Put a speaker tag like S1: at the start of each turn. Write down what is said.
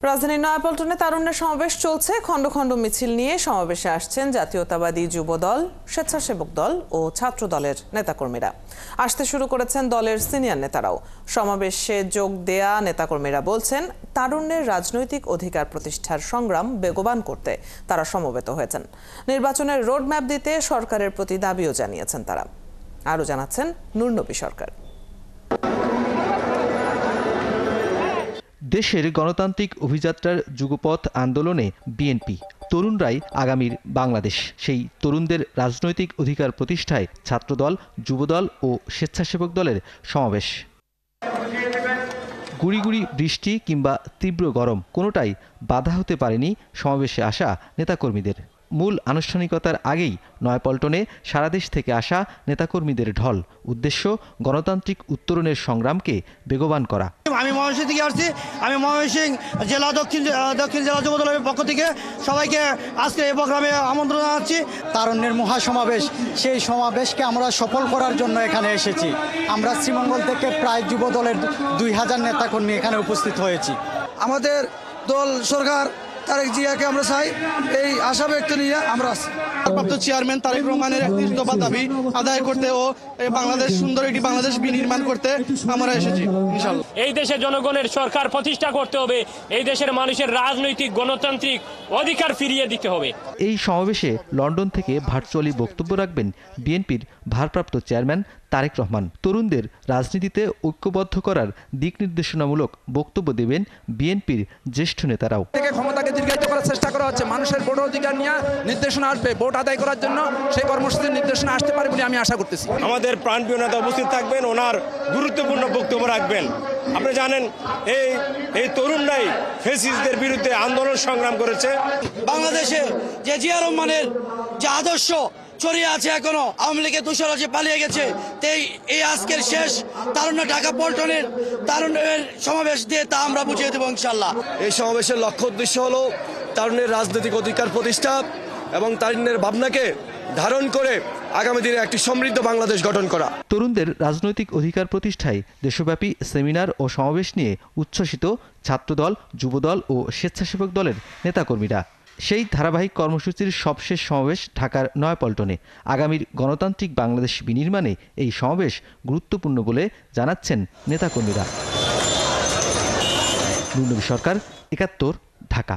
S1: রাজধানীর নয়াপল্টনে তারুণ্যের সমাবেশ চলছে। খণ্ড খণ্ড মিছিল নিয়ে সমাবেশে আসছেন জাতীয়তাবাদী যুবদল, স্বেচ্ছাসেবক দল ও ছাত্র দলের নেতাকর্মীরা। আসতে শুরু করেছেন দলের সিনিয়র নেতারাও। সমাবেশে যোগ দেয়া নেতাকর্মীরা বলছেন, তারুণ্যের রাজনৈতিক অধিকার প্রতিষ্ঠার সংগ্রাম বেগবান করতে তারা সমবেত হয়েছেন। নির্বাচনের রোডম্যাপ দিতে সরকারের প্রতি দাবিও জানিয়েছেন তারা। আরও জানাচ্ছেন নুরনবী সরকার।
S2: দেশের গণতান্ত্রিক অভিযাত্রার যুগপথ আন্দোলনে বিএনপি তরুণরাই আগামীর বাংলাদেশ, সেই তরুণদের রাজনৈতিক অধিকার প্রতিষ্ঠায় ছাত্রদল, যুবদল ও স্বেচ্ছাসেবক দলের সমাবেশ। গুড়ি গুড়ি বৃষ্টি কিংবা তীব্র গরম কোনোটাই বাধা হতে পারেনি সমাবেশে আসা নেতাকর্মীদের। মূল আনুষ্ঠানিকতার আগেই নয়াপল্টনে সারা দেশ থেকে আসা নেতাকর্মীদের ঢল। উদ্দেশ্য গণতান্ত্রিক উত্তরণের সংগ্রামকে বেগবান করা।
S3: আমি ময়মনসিংহ থেকে আসছি। আমি ময়মনসিংহ জেলা দক্ষিণ জেলা যুব দলের পক্ষ থেকে সবাইকে আজকে এই প্রোগ্রামে আমন্ত্রণ জানাচ্ছি।
S4: তারুণ্যের মহাসমাবেশ, সেই সমাবেশকে আমরা সফল করার জন্য এখানে এসেছি। আমরা শ্রীমঙ্গল থেকে প্রায় যুব দলের 2000 নেতাকর্মী এখানে উপস্থিত হয়েছি।
S3: আমাদের দল সরকার তারেক জিয়াকে আমরা চাই, এই আশা ব্যক্ত নিয়ে আমরা ভারপ্রাপ্ত চেয়ারম্যান তারেক রহমানের 31 দফা দাবি আদায় করতে ও বাংলাদেশ সুন্দর একটি বাংলাদেশ বিনির্মাণ করতে আমরা এসেছি। ইনশাআল্লাহ
S5: এই দেশে জনগণের সরকার প্রতিষ্ঠা করতে হবে। এই দেশের মানুষের রাজনৈতিক গণতান্ত্রিক অধিকার ফিরিয়ে দিতে হবে।
S2: এই সমাবেশে লন্ডন থেকে ভার্চুয়ালি বক্তব্য রাখবেন বিএনপির ভারপ্রাপ্ত চেয়ারম্যান তারেক রহমান। তরুণদের রাজনীতিতে ঐক্যবদ্ধ করার দিক নির্দেশনামূলক বক্তব্য দেবেন বিএনপির জ্যেষ্ঠ নেতারাও।
S6: ক্ষমতাকে দীর্ঘায়িত করার চেষ্টা করা হচ্ছে। মানুষের ভোট অধিকার নিয়ে নির্দেশনা আসবে, ভোট আদায় করার জন্য সেই কর্মসূচির নির্দেশনা আসতে পারে বলে আমি আশা করতেছি।
S7: আমাদের প্রাণপ্রিয় নেতা উপস্থিত থাকবেন, ওনার গুরুত্বপূর্ণ বক্তব্য রাখবেন। আপনি জানেন এই তরুণরাই ফ্যাসিস্টদের বিরুদ্ধে আন্দোলন সংগ্রাম করেছে।
S3: বাংলাদেশে যে জিয়া রহমানের যে আদর্শ ছড়িয়ে আছে, এখনো আওয়ামী লীগের দোষরা পালিয়ে গেছে, এই আজকের শেষ তারুণ্য ঢাকা পল্টনের তারুণ্যের সমাবেশ দিয়ে তা আমরা বুঝিয়ে দেবো ইনশাল্লাহ।
S7: এই সমাবেশের লক্ষ্য উদ্দেশ্য হলো তারুণ্যের রাজনৈতিক অধিকার প্রতিষ্ঠা এবং তারুণ্যের ভাবনাকে ধারণ করে আগামী দিনে একটি সমৃদ্ধ বাংলাদেশ গঠন করা।
S2: তরুণদের রাজনৈতিক অধিকার প্রতিষ্ঠায় দেশব্যাপী সেমিনার ও সমাবেশ নিয়ে উচ্ছ্বসিত ছাত্রদল, যুবদল ও স্বেচ্ছাসেবক দলের নেতাকর্মীরা। সেই ধারাবাহিক কর্মসূচির সবশেষ সমাবেশ ঢাকার নয়াপল্টনে। আগামীর গণতান্ত্রিক বাংলাদেশ বিনির্মাণে এই সমাবেশ গুরুত্বপূর্ণ বলে জানাচ্ছেন নেতাকর্মীরা। নুরনবী সরকার, ৭১, ঢাকা।